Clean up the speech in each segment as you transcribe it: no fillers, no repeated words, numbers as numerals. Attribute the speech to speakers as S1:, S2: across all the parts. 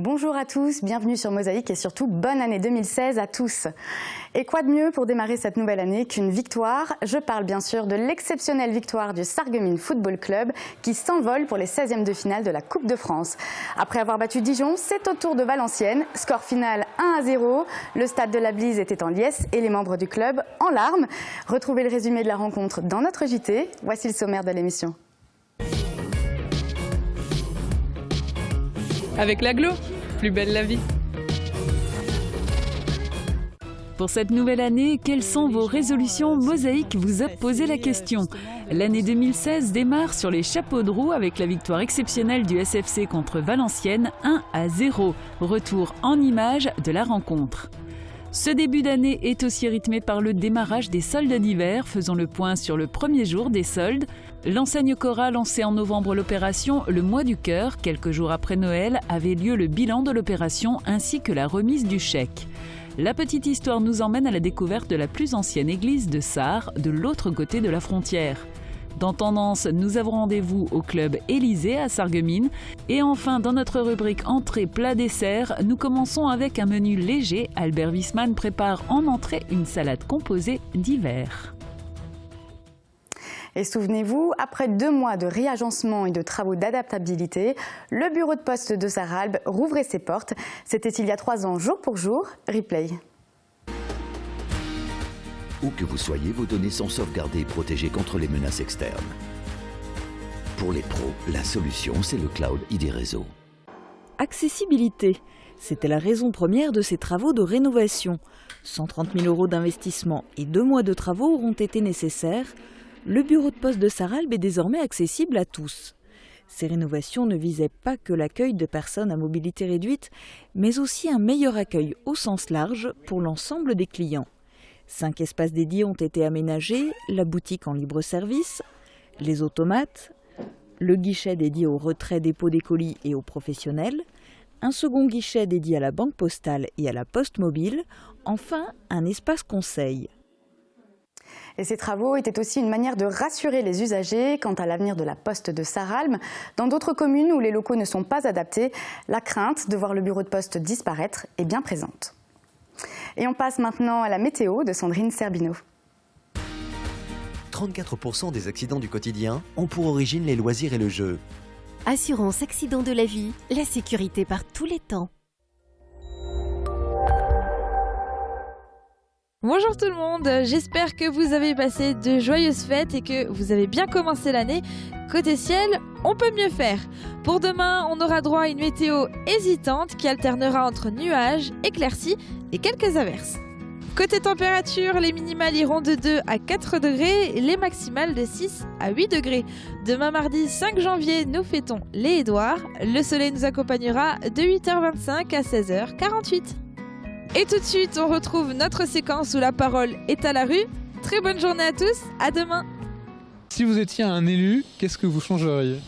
S1: Bonjour à tous, bienvenue sur Mosaïque et surtout bonne année 2016 à tous. Et quoi de mieux pour démarrer cette nouvelle année qu'une victoire? Je parle bien sûr de l'exceptionnelle victoire du Sarreguemines Football Club qui s'envole pour les 16e de finale de la Coupe de France. Après avoir battu Dijon, c'est au tour de Valenciennes. Score final 1-0. Le stade de la Blise était en liesse et les membres du club en larmes. Retrouvez le résumé de la rencontre dans notre JT. Voici le sommaire de l'émission.
S2: Avec l'aglo, plus belle la vie.
S3: Pour cette nouvelle année, quelles sont vos résolutions? Mosaïque vous a posé la question. L'année 2016 démarre sur les chapeaux de roue avec la victoire exceptionnelle du SFC contre Valenciennes 1-0. Retour en images de la rencontre. Ce début d'année est aussi rythmé par le démarrage des soldes d'hiver. Faisons le point sur le premier jour des soldes. L'enseigne Cora lancée en novembre l'opération Le Mois du Cœur. Quelques jours après Noël avait lieu le bilan de l'opération ainsi que la remise du chèque. La petite histoire nous emmène à la découverte de la plus ancienne église de Sarre, de l'autre côté de la frontière. Dans Tendance, nous avons rendez-vous au club Élysée à Sarreguemines. Et enfin, dans notre rubrique entrée plat dessert, nous commençons avec un menu léger. Albert Wissmann prépare en entrée une salade composée d'hiver.
S1: Et souvenez-vous, après 2 mois de réagencement et de travaux d'adaptabilité, le bureau de poste de Sarralbe rouvrait ses portes. C'était il y a 3 ans, jour pour jour. Replay.
S4: Où que vous soyez, vos données sont sauvegardées et protégées contre les menaces externes. Pour les pros, la solution, c'est le cloud ID Réseau.
S5: Accessibilité, c'était la raison première de ces travaux de rénovation. 130 000 € d'investissement et 2 mois de travaux auront été nécessaires. Le bureau de poste de Sarralbe est désormais accessible à tous. Ces rénovations ne visaient pas que l'accueil de personnes à mobilité réduite, mais aussi un meilleur accueil au sens large pour l'ensemble des clients. 5 espaces dédiés ont été aménagés, la boutique en libre-service, les automates, le guichet dédié au retrait dépôt des colis et aux professionnels, un second guichet dédié à la banque postale et à la poste mobile, enfin un espace conseil.
S1: Et ces travaux étaient aussi une manière de rassurer les usagers quant à l'avenir de la poste de Sarralbe. Dans d'autres communes où les locaux ne sont pas adaptés, la crainte de voir le bureau de poste disparaître est bien présente. Et on passe maintenant à la météo de Sandrine Serbino.
S6: 34% des accidents du quotidien ont pour origine les loisirs et le jeu.
S7: Assurance accident de la vie, la sécurité par tous les temps.
S2: Bonjour tout le monde, j'espère que vous avez passé de joyeuses fêtes et que vous avez bien commencé l'année. Côté ciel, on peut mieux faire. Pour demain, on aura droit à une météo hésitante qui alternera entre nuages, éclaircies et quelques averses. Côté température, les minimales iront de 2 à 4 degrés et les maximales de 6 à 8 degrés. Demain mardi 5 janvier, nous fêtons les Édouards. Le soleil nous accompagnera de 8h25 à 16h48. Et tout de suite, on retrouve notre séquence où la parole est à la rue. Très bonne journée à tous, à demain.
S8: Si vous étiez un élu, qu'est-ce que vous changeriez?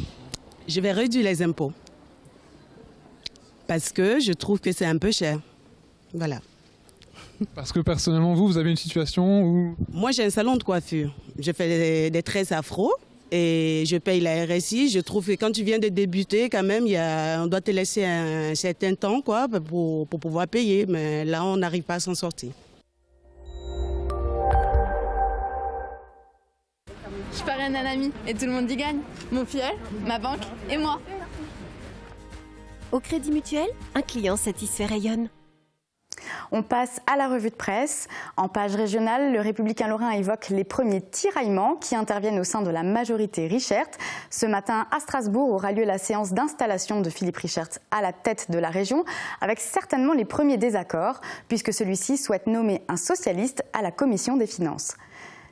S9: Je vais réduire les impôts. Parce que je trouve que c'est un peu cher. Voilà.
S8: Parce que personnellement, vous avez une situation où...
S9: Moi, j'ai un salon de coiffure. Je fais des tresses afro et je paye la RSI. Je trouve que quand tu viens de débuter, quand même, on doit te laisser un certain temps quoi, pour pouvoir payer. Mais là, on n'arrive pas à s'en sortir.
S10: Je parraine un ami et tout le monde y gagne. Mon filleul, ma banque et moi.
S7: Au Crédit Mutuel, un client satisfait rayonne.
S1: On passe à la revue de presse. En page régionale, le Républicain lorrain évoque les premiers tiraillements qui interviennent au sein de la majorité Richert. Ce matin, à Strasbourg, aura lieu la séance d'installation de Philippe Richert à la tête de la région, avec certainement les premiers désaccords, puisque celui-ci souhaite nommer un socialiste à la commission des finances.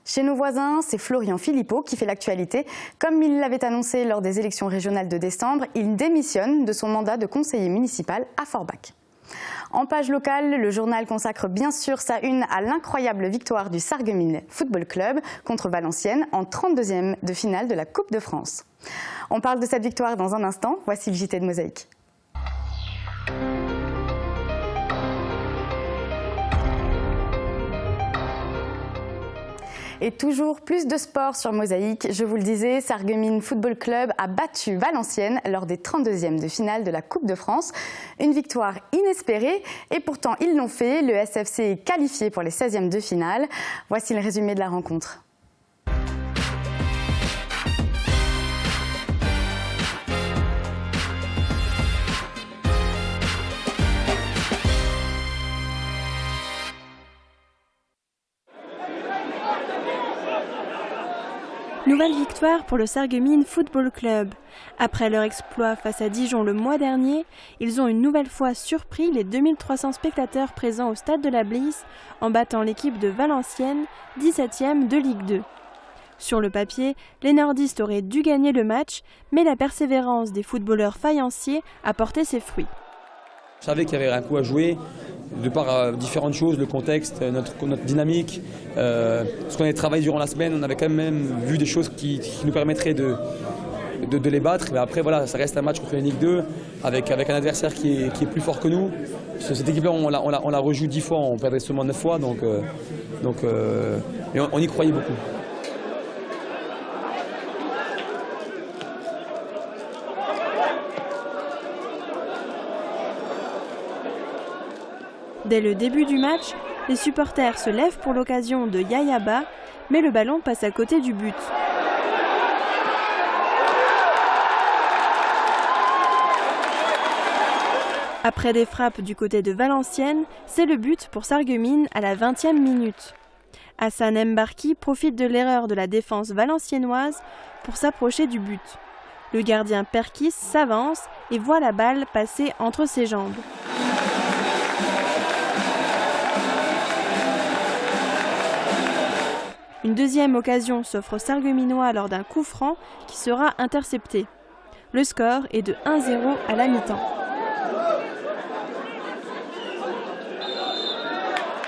S1: Chez nos voisins, c'est Florian Philippot qui fait l'actualité. Comme il l'avait annoncé lors des élections régionales de décembre, il démissionne de son mandat de conseiller municipal à Forbach. En page locale, le journal consacre bien sûr sa une à l'incroyable victoire du Sarreguemines Football Club contre Valenciennes en 32e de finale de la Coupe de France. On parle de cette victoire dans un instant. Voici le JT de Mosaïque. Et toujours plus de sport sur Mosaïque. Je vous le disais, Sarreguemines Football Club a battu Valenciennes lors des 32e de finale de la Coupe de France. Une victoire inespérée et pourtant ils l'ont fait. Le SFC est qualifié pour les 16e de finale. Voici le résumé de la rencontre.
S11: Nouvelle victoire pour le Sarreguemines Football Club. Après leur exploit face à Dijon le mois dernier, ils ont une nouvelle fois surpris les 2300 spectateurs présents au stade de la Bliss en battant l'équipe de Valenciennes, 17e de Ligue 2. Sur le papier, les nordistes auraient dû gagner le match, mais la persévérance des footballeurs faïenciers a porté ses fruits.
S12: Je savais qu'il y avait un coup à jouer, de par différentes choses, le contexte, notre dynamique, ce qu'on avait travaillé durant la semaine, on avait quand même vu des choses qui nous permettraient de les battre. Mais après, voilà, ça reste un match contre la Ligue 2 avec un adversaire qui est plus fort que nous. Cette équipe-là, on l'a rejoue 10 fois, on perdait seulement 9 fois, donc on y croyait beaucoup.
S11: Dès le début du match, les supporters se lèvent pour l'occasion de Yayaba, mais le ballon passe à côté du but. Après des frappes du côté de Valenciennes, c'est le but pour Sarreguemines à la 20e minute. Hassan Mbarki profite de l'erreur de la défense valenciennoise pour s'approcher du but. Le gardien Perkis s'avance et voit la balle passer entre ses jambes. Une deuxième occasion s'offre aux Sarregueminois lors d'un coup franc qui sera intercepté. Le score est de 1-0 à la mi-temps.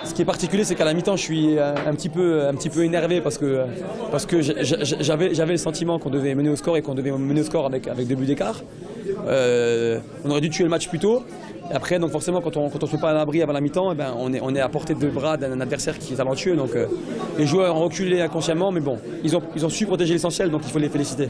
S12: Ce qui est particulier, c'est qu'à la mi-temps, je suis un petit peu énervé parce que j'avais le sentiment qu'on devait mener au score et qu'on devait mener au score avec 2 buts d'écart. On aurait dû tuer le match plus tôt. Et après, donc forcément, quand on ne se fait pas à l'abri avant la mi-temps, eh ben, on est à portée de bras d'un adversaire qui est talentueux. Donc les joueurs ont reculé inconsciemment, mais bon, ils ont su protéger l'essentiel, donc il faut les féliciter.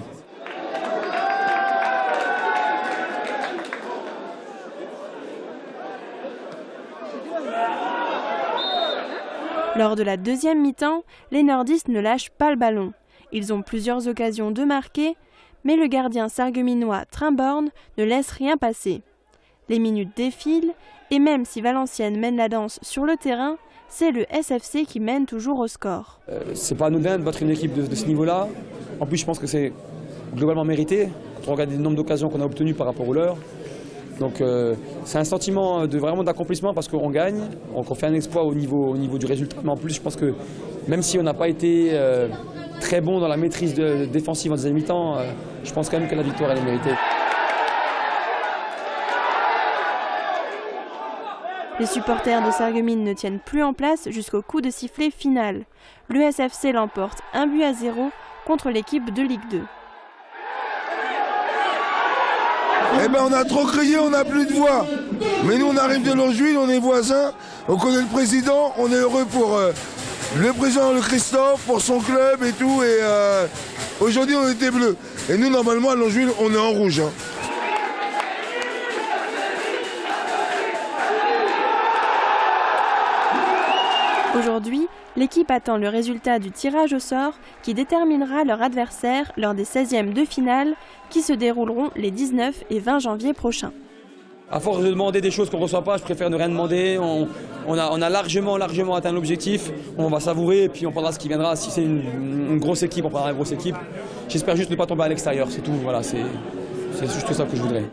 S11: Lors de la deuxième mi-temps, les nordistes ne lâchent pas le ballon. Ils ont plusieurs occasions de marquer, mais le gardien sarregueminois Trimborn ne laisse rien passer. Les minutes défilent, et même si Valenciennes mène la danse sur le terrain, c'est le SFC qui mène toujours au score.
S12: C'est pas anodin de battre une équipe de ce niveau-là. En plus, je pense que c'est globalement mérité, quand on regarde le nombre d'occasions qu'on a obtenues par rapport aux leurs. Donc c'est un sentiment vraiment d'accomplissement parce qu'on gagne, on fait un exploit au niveau du résultat. Mais en plus, je pense que même si on n'a pas été très bon dans la maîtrise défensive en deuxième mi-temps, je pense quand même que la victoire elle est méritée.
S11: Les supporters de Sarreguemines ne tiennent plus en place jusqu'au coup de sifflet final. Le SFC l'emporte 1-0 contre l'équipe de Ligue 2.
S13: Eh ben on a trop crié, on n'a plus de voix. Mais nous on arrive de Longjuil, on est voisins, on connaît le président, on est heureux pour le président, le Christophe, pour son club et tout. Et aujourd'hui on était bleus. Et nous normalement à Longjuil on est en rouge. Hein.
S11: Aujourd'hui, l'équipe attend le résultat du tirage au sort qui déterminera leur adversaire lors des 16e de finale qui se dérouleront les 19 et 20 janvier prochains.
S12: À force de demander des choses qu'on ne reçoit pas, je préfère ne rien demander. On a largement atteint l'objectif. On va savourer et puis on prendra ce qui viendra. Si c'est une grosse équipe, on prendra une grosse équipe. J'espère juste ne pas tomber à l'extérieur, c'est tout. Voilà, c'est juste ça que je voudrais.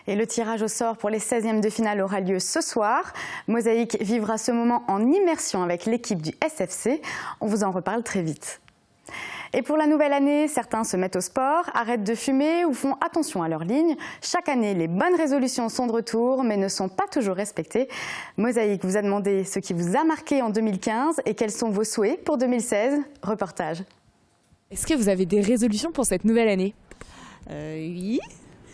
S1: Et le tirage au sort pour les 16e de finale aura lieu ce soir. Mosaïque vivra ce moment en immersion avec l'équipe du SFC. On vous en reparle très vite. Et pour la nouvelle année, certains se mettent au sport, arrêtent de fumer ou font attention à leur ligne. Chaque année, les bonnes résolutions sont de retour, mais ne sont pas toujours respectées. Mosaïque vous a demandé ce qui vous a marqué en 2015 et quels sont vos souhaits pour 2016. Reportage.
S14: Est-ce que vous avez des résolutions pour cette nouvelle année ?
S15: Oui.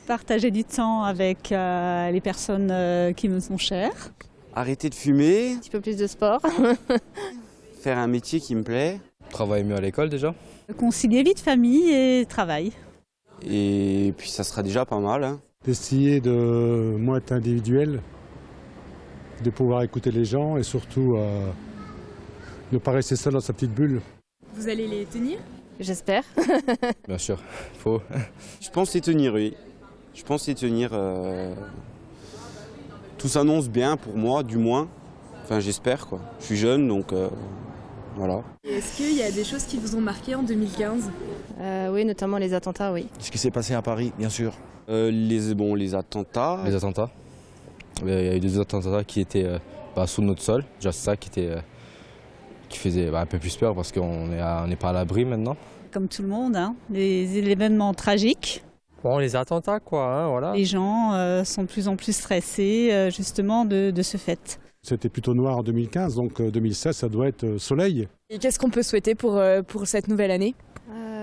S15: Partager du temps avec les personnes qui me sont chères.
S16: Arrêter de fumer.
S17: Un petit peu plus de sport.
S16: Faire un métier qui me plaît.
S17: Travailler mieux à l'école déjà.
S15: Concilier vie de famille et travail.
S16: Et puis ça sera déjà pas mal. Hein.
S18: D'essayer de moins être individuel, de pouvoir écouter les gens et surtout ne pas rester seul dans sa petite bulle.
S14: Vous allez les tenir?
S7: J'espère.
S17: Bien sûr, faut.
S16: Je pense les tenir, oui. Je pense les tenir. Tout s'annonce bien pour moi, du moins. Enfin, j'espère, quoi. Je suis jeune, donc voilà.
S14: Est-ce qu'il y a des choses qui vous ont marqué en 2015?
S7: Oui, notamment les attentats, oui.
S6: Ce qui s'est passé à Paris, bien sûr.
S16: Les attentats.
S17: Les attentats. Il y a eu des attentats qui étaient sous notre sol. Déjà, c'est ça qui faisait un peu plus peur parce qu'on n'est pas à l'abri maintenant.
S15: Comme tout le monde, hein, les événements tragiques.
S19: Bon, les attentats, quoi, hein, voilà.
S15: Les gens sont de plus en plus stressés, justement, de ce fait.
S18: C'était plutôt noir en 2015, donc 2016, ça doit être soleil.
S14: Et qu'est-ce qu'on peut souhaiter pour cette nouvelle année?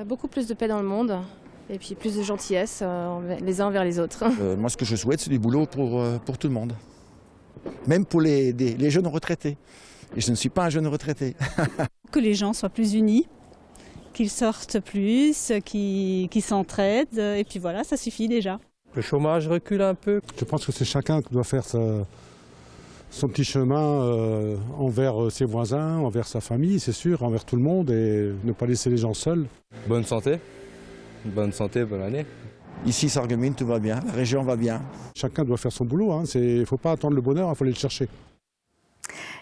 S7: Beaucoup plus de paix dans le monde et puis plus de gentillesse les uns envers les autres.
S6: Moi, ce que je souhaite, c'est du boulot pour tout le monde. Même pour les jeunes retraités. Et je ne suis pas un jeune retraité.
S15: Que les gens soient plus unis, qu'ils sortent plus, qu'ils s'entraident. Et puis voilà, ça suffit déjà.
S19: Le chômage recule un peu.
S18: Je pense que c'est chacun qui doit faire son petit chemin envers ses voisins, envers sa famille, c'est sûr, envers tout le monde et ne pas laisser les gens seuls.
S17: Bonne santé, bonne année.
S6: Ici, Sarreguemines, tout va bien, la région va bien.
S18: Chacun doit faire son boulot, hein. Il ne faut pas attendre le bonheur, il faut aller le chercher.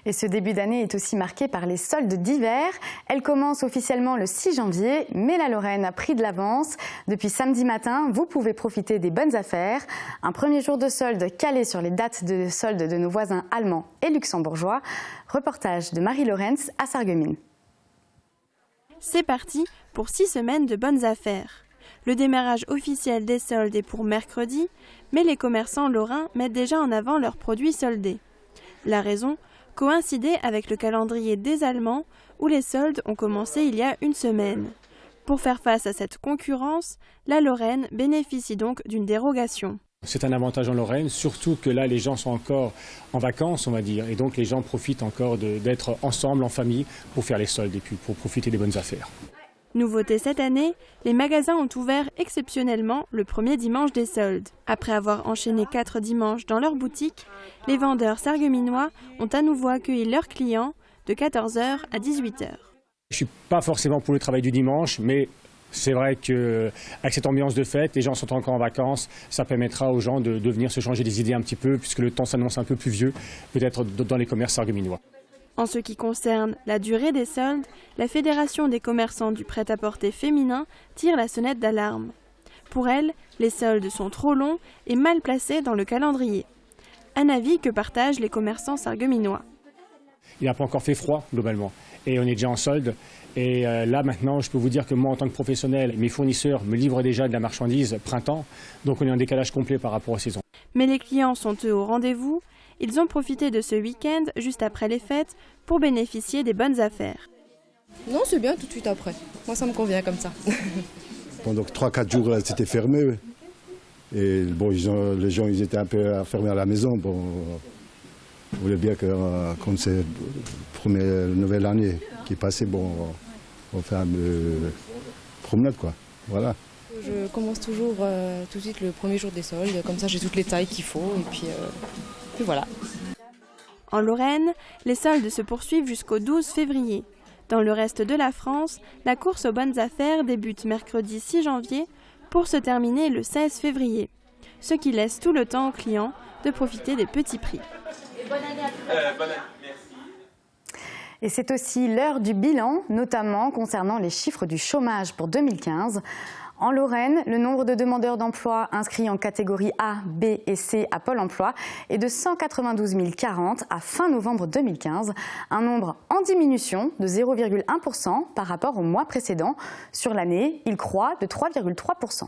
S1: Et ce début d'année est aussi marqué par les soldes d'hiver. Elle commence officiellement le 6 janvier, mais la Lorraine a pris de l'avance. Depuis samedi matin, vous pouvez profiter des bonnes affaires. Un premier jour de solde calé sur les dates de solde de nos voisins allemands et luxembourgeois. Reportage de Marie Lorenz à Sarreguemines.
S11: C'est parti pour 6 semaines de bonnes affaires. Le démarrage officiel des soldes est pour mercredi, mais les commerçants lorrains mettent déjà en avant leurs produits soldés. La raison ? Coïncider avec le calendrier des Allemands où les soldes ont commencé il y a une semaine. Pour faire face à cette concurrence, la Lorraine bénéficie donc d'une dérogation.
S20: C'est un avantage en Lorraine, surtout que là les gens sont encore en vacances, on va dire, et donc les gens profitent encore d'être ensemble, en famille, pour faire les soldes et puis pour profiter des bonnes affaires.
S11: Nouveauté cette année, les magasins ont ouvert exceptionnellement le premier dimanche des soldes. Après avoir enchaîné 4 dimanches dans leur boutique, les vendeurs sarregueminois ont à nouveau accueilli leurs clients de 14h à 18h.
S20: Je ne suis pas forcément pour le travail du dimanche, mais c'est vrai qu'avec cette ambiance de fête, les gens sont encore en vacances, ça permettra aux gens de venir se changer des idées un petit peu, puisque le temps s'annonce un peu pluvieux, peut-être dans les commerces sarregueminois.
S11: En ce qui concerne la durée des soldes, la Fédération des commerçants du prêt-à-porter féminin tire la sonnette d'alarme. Pour elle, les soldes sont trop longs et mal placés dans le calendrier. Un avis que partagent les commerçants sarregueminois.
S20: Il n'a pas encore fait froid, globalement, et on est déjà en solde. Et là, maintenant, je peux vous dire que moi, en tant que professionnel, mes fournisseurs me livrent déjà de la marchandise printemps, donc on est en décalage complet par rapport aux saisons.
S11: Mais les clients sont eux au rendez-vous. Ils ont profité de ce week-end, juste après les fêtes, pour bénéficier des bonnes affaires.
S10: Non, c'est bien tout de suite après. Moi, ça me convient comme ça.
S21: Pendant 3-4 jours, c'était fermé. Et bon, les gens ils étaient un peu fermés à la maison. Bon, on voulait bien que, comme c'est la première nouvelle année qui est passée, bon, on fait un promenade, quoi. Voilà.
S10: Je commence toujours tout de suite le premier jour des soldes. Comme ça, j'ai toutes les tailles qu'il faut. Et puis voilà.
S11: En Lorraine, les soldes se poursuivent jusqu'au 12 février. Dans le reste de la France, la course aux bonnes affaires débute mercredi 6 janvier pour se terminer le 16 février. Ce qui laisse tout le temps aux clients de profiter des petits prix.
S1: Et c'est aussi l'heure du bilan, notamment concernant les chiffres du chômage pour 2015. En Lorraine, le nombre de demandeurs d'emploi inscrits en catégorie A, B et C à Pôle emploi est de 192 040 à fin novembre 2015, un nombre en diminution de 0,1% par rapport au mois précédent. Sur l'année, il croît de 3,3%.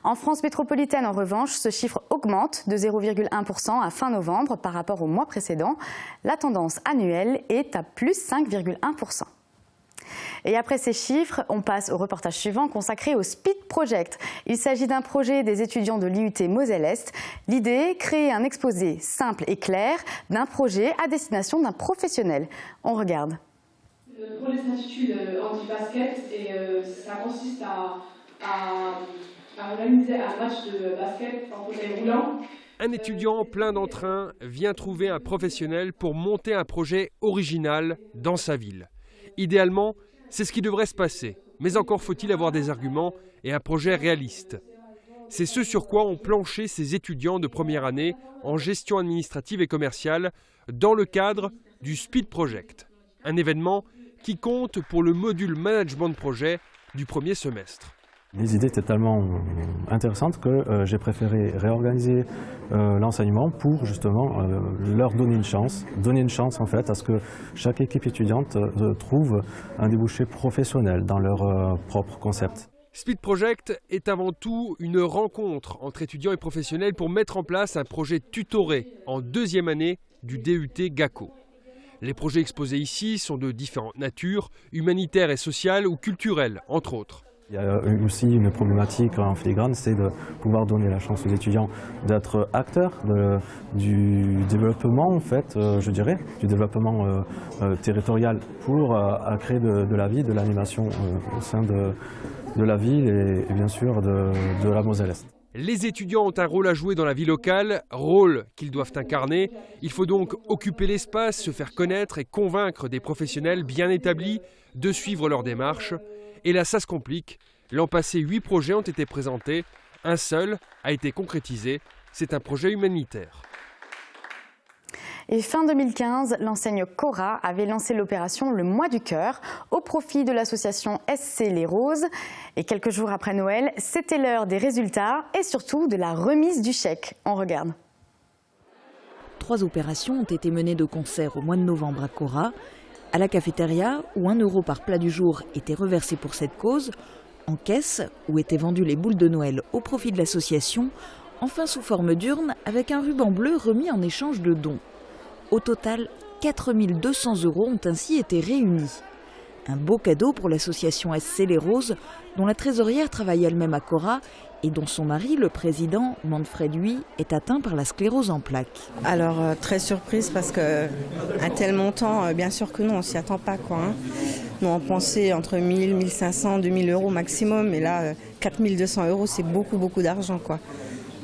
S1: En France métropolitaine, en revanche, ce chiffre augmente de 0,1% à fin novembre par rapport au mois précédent. La tendance annuelle est à plus 5,1%. Et après ces chiffres, on passe au reportage suivant consacré au Speed Project. Il s'agit d'un projet des étudiants de l'IUT Moselle-Est. L'idée, créer un exposé simple et clair d'un projet à destination d'un professionnel. On regarde.
S3: Le projet s'intitule Anti-basket et ça consiste à organiser un match de basket en fauteuil roulant.
S22: Un étudiant plein d'entrain vient trouver un professionnel pour monter un projet original dans sa ville. Idéalement, c'est ce qui devrait se passer. Mais encore faut-il avoir des arguments et un projet réaliste. C'est ce sur quoi ont planché ces étudiants de première année en gestion administrative et commerciale dans le cadre du Speed Project. Un événement qui compte pour le module management de projet du premier semestre.
S23: Les idées étaient tellement intéressantes que j'ai préféré réorganiser l'enseignement pour justement leur donner une chance en fait à ce que chaque équipe étudiante trouve un débouché professionnel dans leur propre concept.
S22: Speed Project est avant tout une rencontre entre étudiants et professionnels pour mettre en place un projet tutoré en deuxième année du DUT GACO. Les projets exposés ici sont de différentes natures, humanitaires et sociales ou culturelles, entre autres.
S23: Il y a aussi une problématique en filigrane, c'est de pouvoir donner la chance aux étudiants d'être acteurs du développement, en fait, je dirais, du développement territorial pour créer de la vie, de l'animation au sein de la ville et bien sûr de la Moselle-Est.
S22: Les étudiants ont un rôle à jouer dans la vie locale, rôle qu'ils doivent incarner. Il faut donc occuper l'espace, se faire connaître et convaincre des professionnels bien établis de suivre leur démarche. Et là, ça se complique. L'an passé, 8 projets ont été présentés. Un seul a été concrétisé. C'est un projet humanitaire.
S1: Et fin 2015, l'enseigne Cora avait lancé l'opération Le Mois du Cœur au profit de l'association SC Les Roses. Et quelques jours après Noël, c'était l'heure des résultats et surtout de la remise du chèque. On regarde.
S5: 3 opérations ont été menées de concert au mois de novembre à Cora. À la cafétéria, où 1 € par plat du jour était reversé pour cette cause. En caisse, où étaient vendues les boules de Noël au profit de l'association. Enfin sous forme d'urne, avec un ruban bleu remis en échange de dons. Au total, 4 200 € ont ainsi été réunis. Un beau cadeau pour l'association SC Les Roses, dont la trésorière travaille elle-même à Cora et dont son mari, le président, Manfred Huy, est atteint par la sclérose en plaques.
S24: Alors, très surprise parce qu'un tel montant, bien sûr que non, on ne s'y attend pas, quoi. Nous, on pensait entre 1 000, 1 500, 2 000 € maximum, mais là, 4 200 €, c'est beaucoup d'argent, quoi.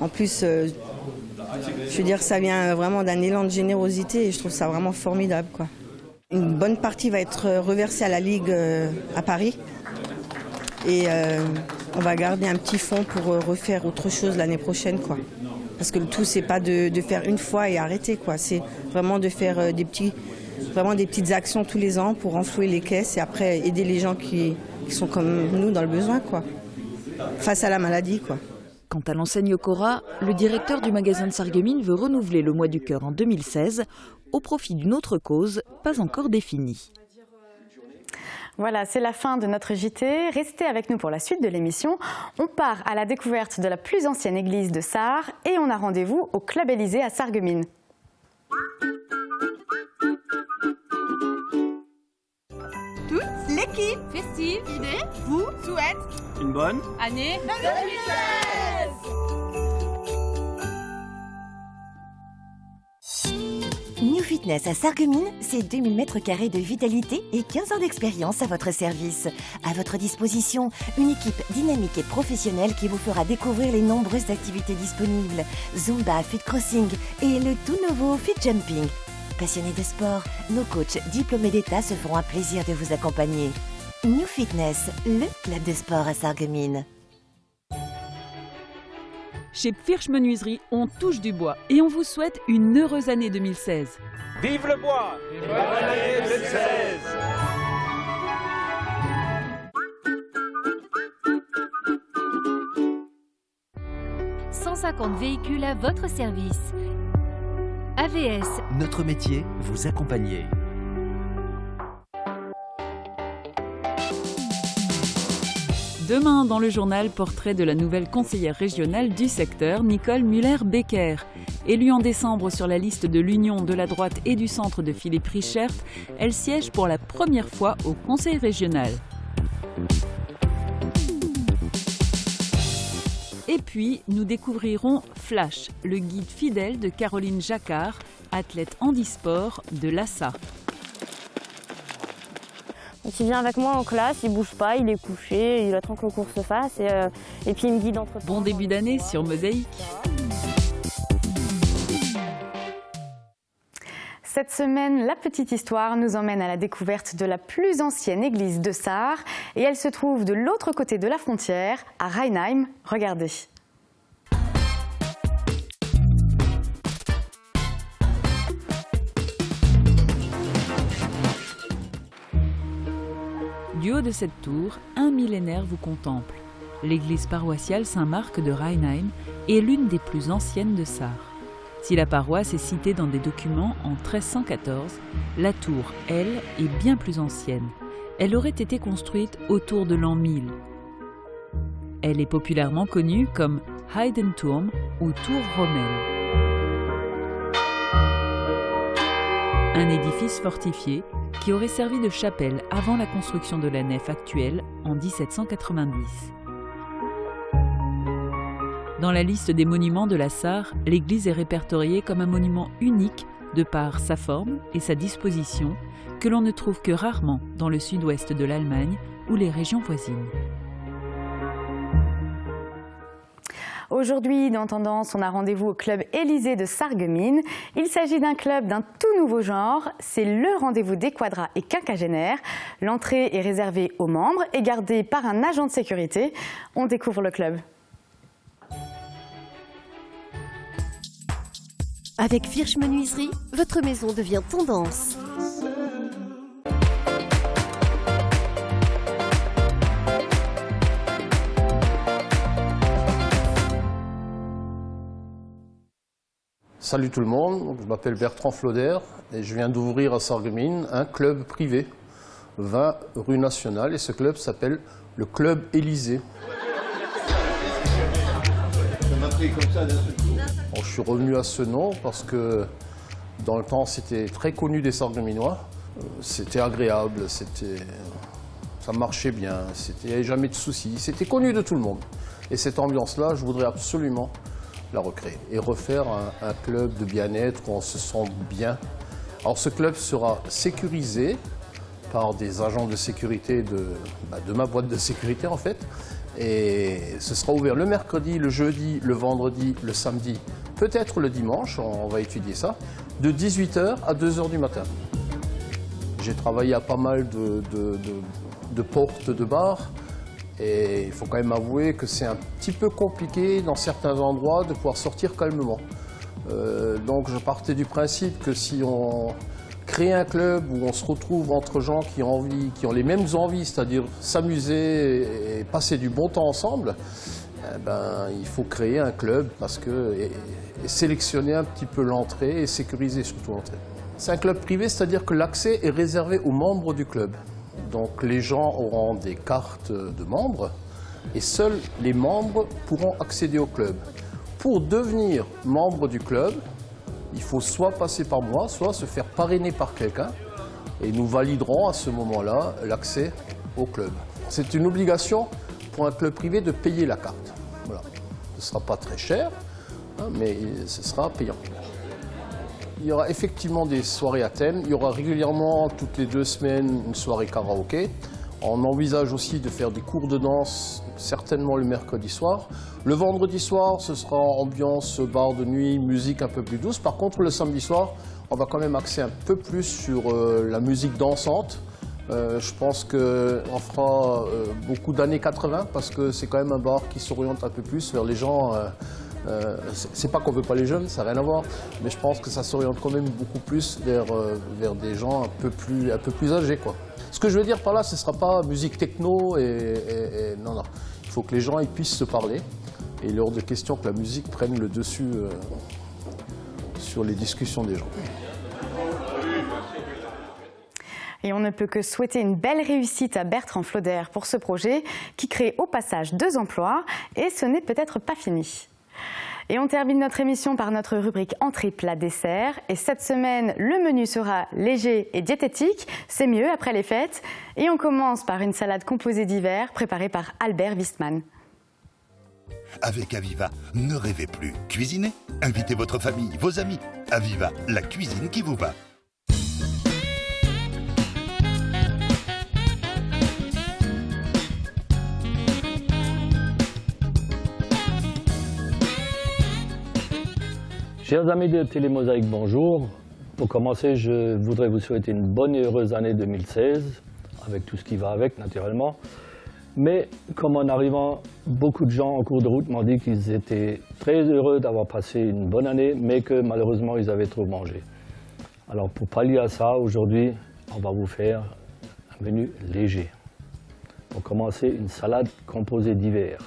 S24: En plus, je veux dire, ça vient vraiment d'un élan de générosité et je trouve ça vraiment formidable, quoi. Une bonne partie va être reversée à la Ligue à Paris et on va garder un petit fonds pour refaire autre chose l'année prochaine, quoi. Parce que le tout, c'est pas de faire une fois et arrêter, quoi. C'est vraiment de faire des petites actions tous les ans pour renflouer les caisses et après aider les gens qui sont comme nous dans le besoin, quoi. Face à la maladie, quoi.
S5: Quant à l'enseigne Cora, le directeur du magasin de Sarreguemines veut renouveler le Mois du Cœur en 2016 au profit d'une autre cause pas encore définie.
S1: Voilà, c'est la fin de notre JT. Restez avec nous pour la suite de l'émission. On part à la découverte de la plus ancienne église de Sarre et on a rendez-vous au Club Élysée à Sarreguemines.
S25: Toute l'équipe festive idée vous souhaite
S26: une bonne
S25: année 2016.
S7: New Fitness à Sarreguemines, c'est 2000 m² de vitalité et 15 ans d'expérience à votre service. À votre disposition, une équipe dynamique et professionnelle qui vous fera découvrir les nombreuses activités disponibles. Zumba, Fit Crossing et le tout nouveau Fit Jumping. Passionnés de sport, nos coachs diplômés d'État se feront un plaisir de vous accompagner. New Fitness, le club de sport à Sarreguemines.
S27: Chez Pfirsch Menuiserie, on touche du bois et on vous souhaite une heureuse année 2016.
S26: Vive le bois et bonne année 2016.
S28: 150 véhicules à votre service. AVS.
S29: Notre métier, vous accompagner.
S27: Demain, dans le journal, portrait de la nouvelle conseillère régionale du secteur, Nicole Muller-Becker. Élue en décembre sur la liste de l'Union de la droite et du centre de Philippe Richert, elle siège pour la première fois au conseil régional. Et puis, nous découvrirons Flash, le guide fidèle de Caroline Jacquard, athlète handisport de l'ASSA.
S2: Donc il vient avec moi en classe, il bouge pas, il est couché, il attend que le cours se fasse et puis il me guide entre.
S27: Bon début d'année sur Mosaïque.
S1: Cette semaine, la petite histoire nous emmène à la découverte de la plus ancienne église de Sarre et elle se trouve de l'autre côté de la frontière, à Rheinheim. Regardez.
S27: Du haut de cette tour, un millénaire vous contemple. L'église paroissiale Saint-Marc de Rheinheim est l'une des plus anciennes de Sarre. Si la paroisse est citée dans des documents en 1314, la tour, elle, est bien plus ancienne. Elle aurait été construite autour de l'an 1000. Elle est populairement connue comme Heidenturm ou tour romaine. Un édifice fortifié qui aurait servi de chapelle avant la construction de la nef actuelle en 1790. Dans la liste des monuments de la Sarre, l'église est répertoriée comme un monument unique de par sa forme et sa disposition, que l'on ne trouve que rarement dans le sud-ouest de l'Allemagne ou les régions voisines.
S1: Aujourd'hui, dans Tendance, on a rendez-vous au club Élysée de Sarreguemines. Il s'agit d'un club d'un tout nouveau genre. C'est le rendez-vous des quadras et quinquagénaires. L'entrée est réservée aux membres et gardée par un agent de sécurité. On découvre le club.
S4: Avec Virch Menuiserie, votre maison devient tendance.
S8: Salut tout le monde, je m'appelle Bertrand Floder et je viens d'ouvrir à Sarreguemines un club privé, 20 rue Nationale, et ce club s'appelle le Club Élysée. Ça m'a pris comme ça d'un seul coup. Bon, je suis revenu à ce nom parce que dans le temps c'était très connu des Sarregueminois, c'était agréable, ça marchait bien, il n'y avait jamais de soucis, c'était connu de tout le monde. Et cette ambiance-là, je voudrais absolument la recréer et refaire un club de bien-être où on se sent bien. Alors ce club sera sécurisé par des agents de sécurité de ma boîte de sécurité en fait, et ce sera ouvert le mercredi, le jeudi, le vendredi, le samedi, peut-être le dimanche, on va étudier ça, de 18h à 2h du matin. J'ai travaillé à pas mal de portes de bars. Et il faut quand même avouer que c'est un petit peu compliqué dans certains endroits de pouvoir sortir calmement. Donc je partais du principe que si on crée un club où on se retrouve entre gens qui ont les mêmes envies, c'est-à-dire s'amuser et passer du bon temps ensemble, il faut créer un club et sélectionner un petit peu l'entrée et sécuriser surtout l'entrée. C'est un club privé, c'est-à-dire que l'accès est réservé aux membres du club. Donc les gens auront des cartes de membres et seuls les membres pourront accéder au club. Pour devenir membre du club, il faut soit passer par moi, soit se faire parrainer par quelqu'un et nous validerons à ce moment-là l'accès au club. C'est une obligation pour un club privé de payer la carte. Voilà. Ce ne sera pas très cher, mais ce sera payant. Il y aura effectivement des soirées à thème. Il y aura régulièrement, toutes les 2 semaines, une soirée karaoké. On envisage aussi de faire des cours de danse, certainement le mercredi soir. Le vendredi soir, ce sera ambiance bar de nuit, musique un peu plus douce. Par contre, le samedi soir, on va quand même axer un peu plus sur la musique dansante. Je pense qu'on fera beaucoup d'années 80 parce que c'est quand même un bar qui s'oriente un peu plus vers les gens. C'est pas qu'on veut pas les jeunes, ça n'a rien à voir, mais je pense que ça s'oriente quand même beaucoup plus vers des gens un peu plus âgés, quoi. Ce que je veux dire par là, ce ne sera pas musique techno non. Il faut que les gens ils puissent se parler et il est hors de question que la musique prenne le dessus sur les discussions des gens.
S1: Et on ne peut que souhaiter une belle réussite à Bertrand Floder pour ce projet qui crée au passage 2 emplois et ce n'est peut-être pas fini. Et on termine notre émission par notre rubrique entrée plat dessert. Et cette semaine, le menu sera léger et diététique. C'est mieux après les fêtes. Et on commence par une salade composée d'hiver préparée par Albert Wistman.
S9: Avec Aviva, ne rêvez plus. Cuisinez, invitez votre famille, vos amis. Aviva, la cuisine qui vous va.
S6: Chers amis de Télémosaïque, bonjour. Pour commencer, je voudrais vous souhaiter une bonne et heureuse année 2016, avec tout ce qui va avec, naturellement. Mais comme en arrivant, beaucoup de gens en cours de route m'ont dit qu'ils étaient très heureux d'avoir passé une bonne année, mais que malheureusement, ils avaient trop mangé. Alors pour pallier à ça, aujourd'hui, on va vous faire un menu léger. Pour commencer, une salade composée d'hiver.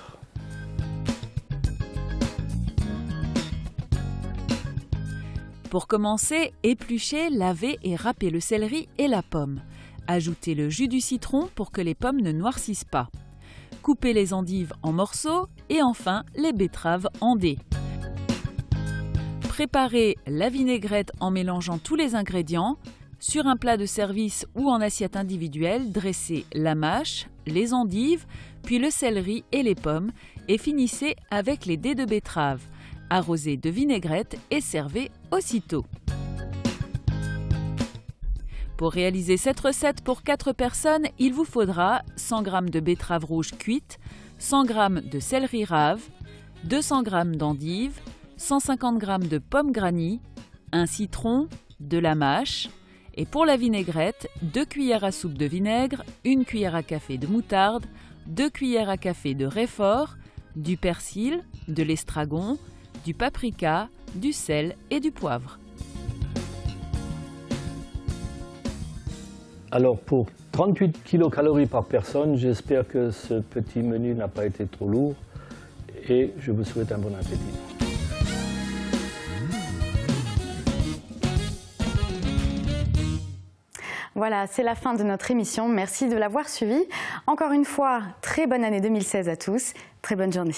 S27: Pour commencer, épluchez, lavez et râpez le céleri et la pomme. Ajoutez le jus du citron pour que les pommes ne noircissent pas. Coupez les endives en morceaux et enfin les betteraves en dés. Préparez la vinaigrette en mélangeant tous les ingrédients. Sur un plat de service ou en assiette individuelle, dressez la mâche, les endives, puis le céleri et les pommes et finissez avec les dés de betterave. Arrosez de vinaigrette et servez aussitôt. Pour réaliser cette recette pour 4 personnes, il vous faudra 100 g de betterave rouge cuite, 100 g de céleri rave, 200 g d'endives, 150 g de pommes granny, un citron, de la mâche et pour la vinaigrette, 2 cuillères à soupe de vinaigre, 1 cuillère à café de moutarde, 2 cuillères à café de raifort, du persil, de l'estragon, du paprika, du sel et du poivre.
S6: Alors pour 38 kilocalories par personne, j'espère que ce petit menu n'a pas été trop lourd et je vous souhaite un bon appétit.
S1: Voilà, c'est la fin de notre émission. Merci de l'avoir suivi. Encore une fois, très bonne année 2016 à tous. Très bonne journée.